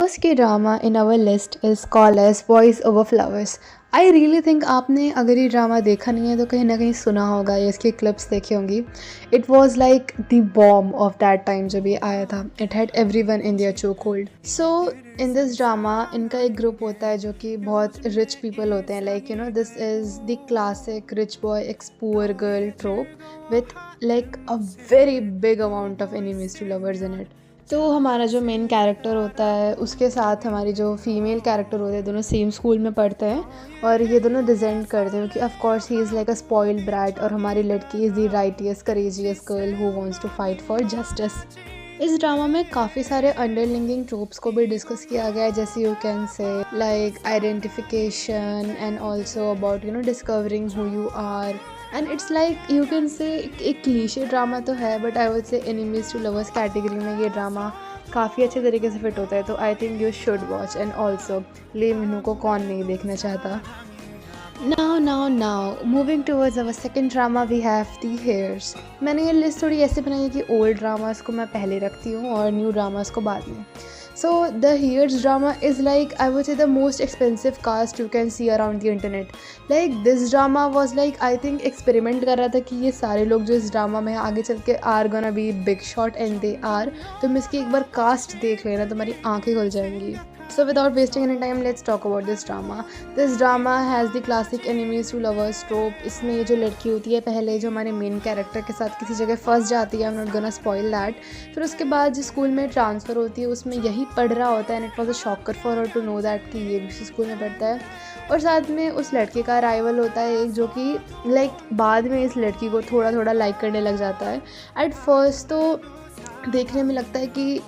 First के drama in our list is called as Boys Over Flowers. I really think आपने अगर ये drama देखा नहीं है तो कहीं ना कहीं सुना होगा या इसकी क्लिप्स देखी होंगी। It was like the bomb of that time जब ये आया था। It had everyone in their chokehold. So in this drama इनका एक ग्रुप होता है जो कि बहुत रिच पीपल होते हैं। Like you know this is the classic rich boy x poor girl ट्रोप with like a very big amount of enemies to lovers in it. तो हमारा जो मेन कैरेक्टर होता है उसके साथ हमारी जो फीमेल कैरेक्टर होते हैं दोनों सेम स्कूल में पढ़ते हैं और ये दोनों डिजेंट करते हैं कि of course he is like a spoiled brat और हमारी लड़की is the righteous courageous girl who wants to fight for justice. इस ड्रामा में काफ़ी सारे अंडरलिंकिंग ट्रोप्स को भी डिस्कस किया गया है, जैसे you can say like identification and also about you know discovering who you are. And it's like you can say एक क्लीशे ड्रामा तो है but I would say enemies to lovers category में ये drama काफ़ी अच्छे तरीके से fit होता है। तो I think you should watch. And also ले मिनू को कौन नहीं देखना चाहता। Now, moving towards our second drama we have The Hairs। मैंने ये लिस्ट थोड़ी ऐसे बनाई है कि ओल्ड ड्रामास को मैं पहले रखती हूँ और न्यू ड्रामास को बाद में। So The Hairs drama is like I would say the most expensive cast you can see around the internet। Like this drama was like I think experiment कर रहा था कि ये सारे लोग जो इस ड्रामा में आगे चल के are gonna be big shot and they are। तुम इसकी एक बार कास्ट देख लेना तुम्हारी आंखें खुल जाएंगी। So without wasting any time, let's talk about this drama। This drama has the classic enemies to lovers trope। इसमें ये जो लड़की होती है पहले जो हमारे मेन कैरेक्टर के साथ किसी जगह फंस जाती है, I'm not gonna spoil that। फिर उसके बाद जिस स्कूल में ट्रांसफ़र होती है उसमें यही पढ़ रहा होता है and it was a shocker for her to know that कि ये भी उसी स्कूल में पढ़ता है। और साथ में उस लड़के का राइवल होता है एक जो कि लाइक बाद में इस लड़की को थोड़ा थोड़ा लाइक करने लग जाता है। एट फर्स्ट तो देखने में लगता है कि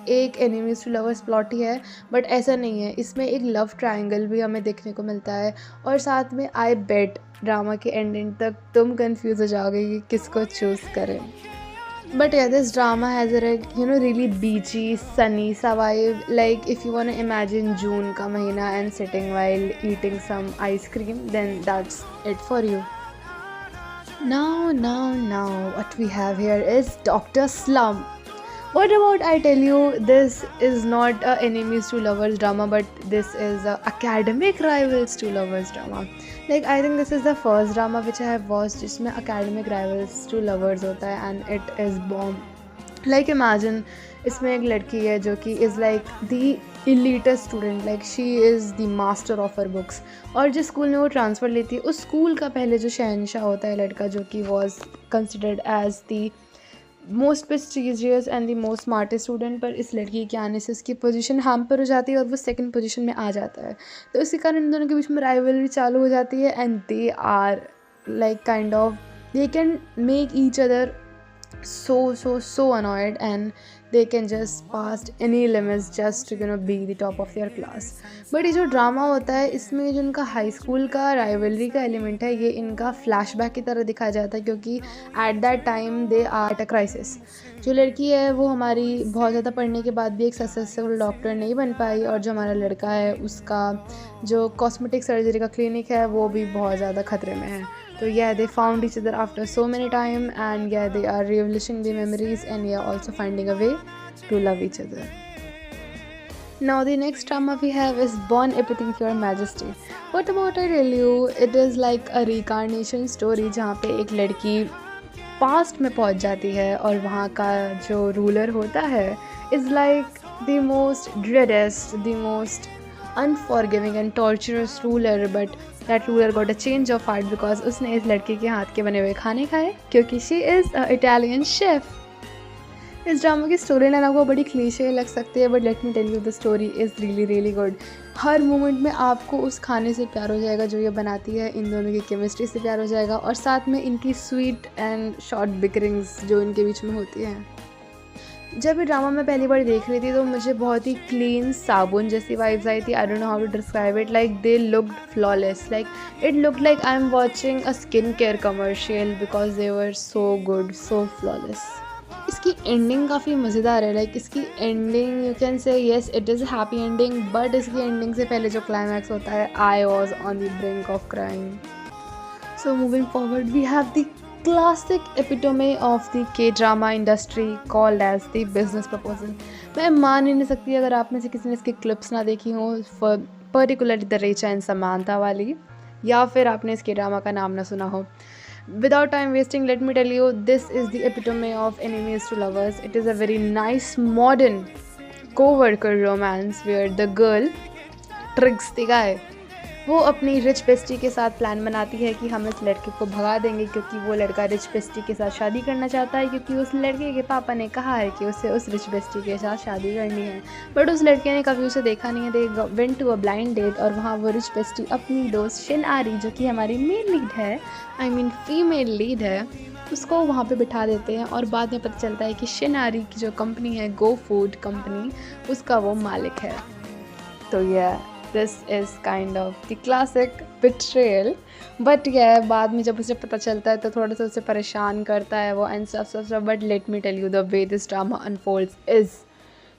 एक एनिमीज टू लवर्स प्लॉट ही है बट ऐसा नहीं है। इसमें एक लव ट्रायंगल भी हमें देखने को मिलता है और साथ में आई बेट ड्रामा के एंडिंग तक तुम कंफ्यूज हो जाओगे कि किसको चूज़ करें। But yeah, this drama has a you know really beachy sunny सा vibe। like if you wanna imagine June का महीना and sitting while eating some ice cream then that's it for you। Now what we have here is Dr. Slump। What about I tell you this is not a enemies to lovers drama but this is a academic rivals to lovers drama। Like I think this is the first drama which I have watched जिसमें academic rivals to lovers होता है and it is bomb। Like imagine इसमें एक लड़की है जो कि is like the elitist student, like she is the master of her books। और जिस स्कूल में वो ट्रांसफ़र लेती है उस स्कूल का पहले जो शहंशाह होता है लड़का जो कि was considered as the most prestigious and the most smartest student, पर इस लड़की के आने से उसकी पोजीशन हैम्पर हो जाती है और वो सेकंड पोजीशन में आ जाता है। तो इसी कारण इन दोनों के बीच में राइवलरी चालू हो जाती है and they are like kind of they can make each other so annoyed and they can just pass any limits just to you know be the top of their class। But ये जो drama होता है इसमें जो इनका high school का rivalry का element है ये इनका फ्लैशबैक की तरह दिखाया जाता है क्योंकि at that time they are at a crisis. जो लड़की है वो हमारी बहुत ज़्यादा पढ़ने के बाद भी एक सक्सेसफुल डॉक्टर नहीं बन पाई और जो हमारा लड़का है उसका जो कॉस्मेटिक सर्जरी का क्लिनिक है वो भी बहुत ज़्यादा खतरे में है। तो yeah, they found each other after so many time and yeah, they are relishing the memories and yeah, also finding a way to love each other। Now the next drama we have is Bon Appetit Your Majesty। What about I tell you, it is like a reincarnation story जहाँ पे एक लड़की past में पहुँच जाती है और वहाँ का जो रूलर होता है is like the most dreadest, the most unforgiving and torturous ruler, but that ruler got a change of heart because उसने इस लड़की के हाथ के बने हुए खाने खाए क्योंकि she is a Italian chef। इस ड्रामा की स्टोरी लाइन आपको बड़ी क्लीशे लग सकती है but let me tell you the story is really good. हर मोमेंट में आपको उस खाने से प्यार हो जाएगा जो ये बनाती है, इन दोनों की केमिस्ट्री से प्यार हो जाएगा और साथ में इनकी स्वीट एंड शॉर्ट बिकरिंग्स जो इनके बीच में होती हैं। जब ये ड्रामा मैं पहली बार देख रही थी तो मुझे बहुत ही क्लीन साबुन जैसी वाइब्स आई थी। I don't know how to describe it, like they looked flawless, like it looked like I am watching a skin care commercial because they were so good, so flawless. इसकी ending काफ़ी मज़ेदार है। Like इसकी ending you can say yes it is happy ending but इसकी ending से पहले जो climax होता है I was on the brink of crime. So moving forward we have the classic epitome of the K-drama industry called as the business proposal। मैं मान ही नहीं सकती अगर आप में से किसी ने इसकी क्लिप्स ना देखी हो, particularly the Richa and Samantha वाली, या फिर आपने इसके ड्रामा का नाम ना सुना हो. Without time wasting, let me tell you, this is the epitome of enemies to lovers. It is a very nice modern co-worker romance where the girl tricks the guy. वो अपनी रिच बेस्टी के साथ plan बनाती है कि हम इस लड़के को भगा देंगे क्योंकि वो लड़का रिच बेस्टी के साथ शादी करना चाहता है, क्योंकि उस लड़के के पापा ने कहा है कि उसे उस रिच बेस्टी के साथ शादी करनी है. बट उस लड़के ने कभी उसे देखा नहीं है. They went to a blind date और वहाँ वो रिच बेस्टी अपनी दोस्त शिनआरी, जो कि हमारी मेन लीड है, आई मीन फीमेल लीड है, उसको वहाँ पे बिठा देते हैं. और बाद में पता चलता है कि शिनआरी की जो कंपनी है, गो फूड कंपनी, उसका वो मालिक है. तो यह this is kind of the classic betrayal. But यह बाद में जब उसे पता चलता है तो थोड़ा सा उसे परेशान करता है वो and stuff. But let me tell you, the way this drama unfolds is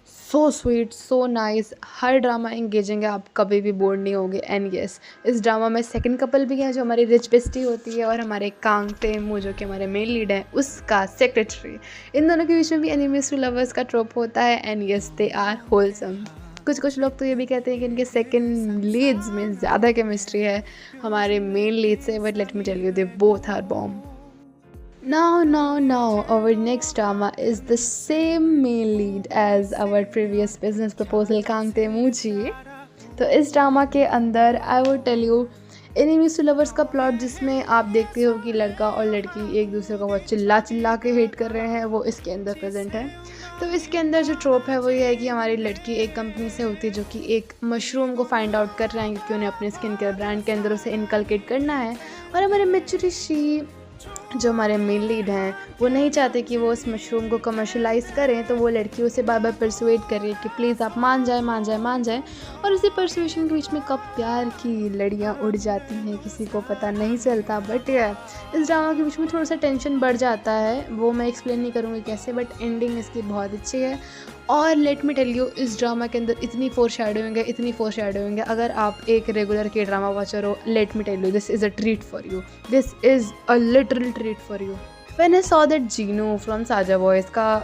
so sweet, so nice. हर ड्रामा एंगेजिंग है, आप कभी भी बोर नहीं होगे. एंड येस, इस ड्रामा में सेकंड कपल भी है जो हमारी रिच बेस्टी होती है और हमारे कांग तेमू जो कि हमारे मेन लीड है उसका सेक्रेटरी. इन दोनों के बीच में भी एनिमीज टू लवर्स का ट्रोप होता है. And yes, they are wholesome. कुछ लोग तो ये भी कहते हैं कि इनके सेकंड लीड्स में ज़्यादा केमिस्ट्री है हमारे मेन लीड से. But let me tell you, they both are bomb. Now, our next drama is the same main lead as our previous business proposal, Kang Tae-moo. तो इस ड्रामा के अंदर I would tell you, enemies to lovers का plot जिसमें आप देखते हो कि लड़का और लड़की एक दूसरे को बहुत चिल्ला के हेट कर रहे हैं, वो इसके अंदर प्रेजेंट है. तो इसके अंदर जो ट्रोप है वो ये है कि हमारी लड़की एक कंपनी से होती है जो कि एक मशरूम को फाइंड आउट कर रहे हैं क्योंकि उन्हें अपने स्किन केयर ब्रांड के अंदर उसे इनकलकेट करना है. और हमारे मिचुरिशी जो हमारे मेन लीड हैं वो नहीं चाहते कि वो उस मशरूम को कमर्शलाइज़ करें. तो वो लड़की उसे बार बार परसुएट कर रही है कि प्लीज़ आप मान जाए. और इसी परसुएशन के बीच में कब प्यार की लड़ियाँ उड़ जाती हैं किसी को पता नहीं चलता. बट इस ड्रामा के बीच में थोड़ा सा टेंशन बढ़ जाता है, वो मैं एक्सप्लेन नहीं करूँगी कैसे, बट एंडिंग इसकी बहुत अच्छी है. और लेट मी टेल यू, इस ड्रामा के अंदर इतनी फोरशैडोइंग है. अगर आप एक रेगुलर के ड्रामा वॉचर हो, let me tell you, this is a treat for you. This is a literal treat for you. When I saw that Jinu from Saja boys का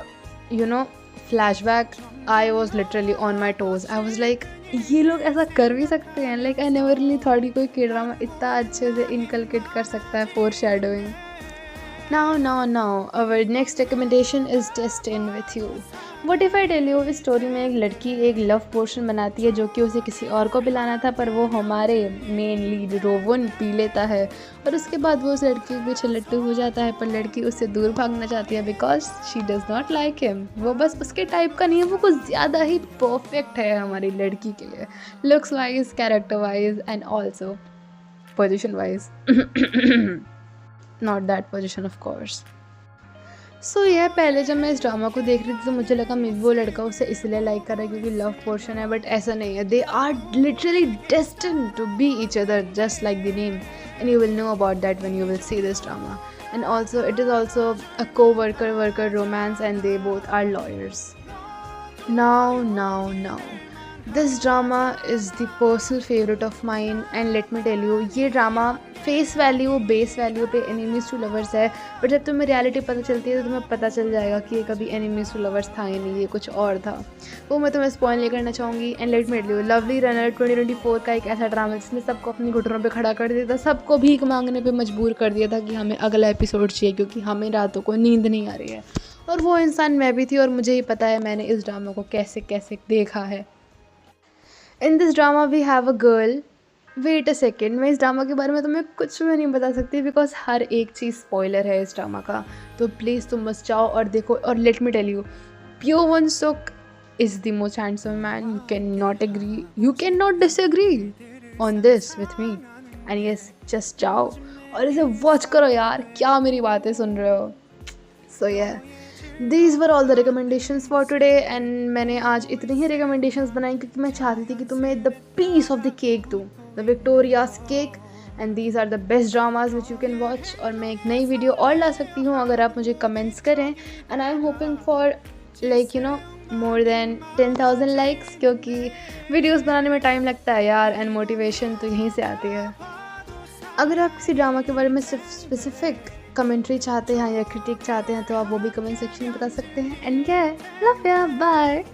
flashback, I was literally on my toes. I was like, ये लोग ऐसा कर भी सकते हैं. Like I never really thought कि कोई के ड्रामा इतना अच्छे से इनकलकेट कर सकता है फोरशैडोइंग. Now, our next recommendation is Destined with You. What if I tell you, इस स्टोरी में एक लड़की एक लव पोर्शन बनाती है जो कि उसे किसी और को पिलाना था, पर वो हमारे मेन लीड रोवन पी लेता है. और उसके बाद वो उस लड़की के पीछे लट्टू हो जाता है, पर लड़की उससे दूर भागना चाहती है because she does not like him. वो बस उसके टाइप का नहीं है, वो कुछ ज़्यादा ही परफेक्ट है हमारी लड़की के लिए, looks wise, character wise and also position wise. Not that position of course. So यह पहले जब मैं इस ड्रामा को देख रही थी तो मुझे लगा मे वो लड़का उसे इसलिए लाइक कर रहा है क्योंकि लव पोर्शन है, बट ऐसा नहीं है. They are literally destined to be each other just like the name, and you will know about that when you will see this drama. And also it is also a co-worker romance and they both are lawyers. Now, this drama is the personal favorite of mine, and let me tell you, ये drama face value base value पे enemies to lovers है, but जब तुम्हें reality पता चलती है तो तुम्हें पता चल जाएगा कि ये कभी एनिमीज टू लवर्स था ही नहीं, ये कुछ और था. वो मैं तुम्हें स्पॉइल नहीं करना चाहूँगी. And let me tell you, Lovely Runner 2024 का एक ऐसा ड्रामा जिसने सबको अपनी घुटनों पे खड़ा कर दिया था, सबको भीख मांगने पे मजबूर कर दिया था कि हमें अगला एपिसोड चाहिए क्योंकि हमें रातों को नींद नहीं आ रही है. और वो इंसान मैं भी थी, और मुझे ही पता है मैंने इस ड्रामा को कैसे कैसे देखा है. In this drama we have a girl. Wait a second, मैं इस ड्रामा के बारे में तुम्हें कुछ भी नहीं बता सकती बिकॉज हर एक चीज़ स्पॉइलर है इस ड्रामा का. तो प्लीज़ तुम बस जाओ और देखो. और लेट मी टेल यू, प्यो वन सुक is the most handsome man. You can not disagree on this with me. And yes, just जाओ और इसे वॉच करो यार, क्या मेरी बातें सुन रहे हो. सो yeah, these were all the recommendations for today. and मैंने आज इतनी ही recommendations बनाई क्योंकि मैं चाहती थी कि तुम्हें the piece of the cake दूँ, the Victoria's cake. and these are the best dramas which you can watch. और मैं एक नई वीडियो और ला सकती हूँ अगर आप मुझे कमेंट्स करें. and I am hoping for like more than 10,000 likes, क्योंकि वीडियोस बनाने में टाइम लगता है यार, एंड मोटिवेशन तो यहीं से आती है. अगर आप किसी ड्रामा के बारे में सिर्फ स्पेसिफिक कमेंट्री चाहते हैं या क्रिटिक चाहते हैं तो आप वो भी कमेंट सेक्शन में बता सकते हैं. एंड क्या है, लव या बाय.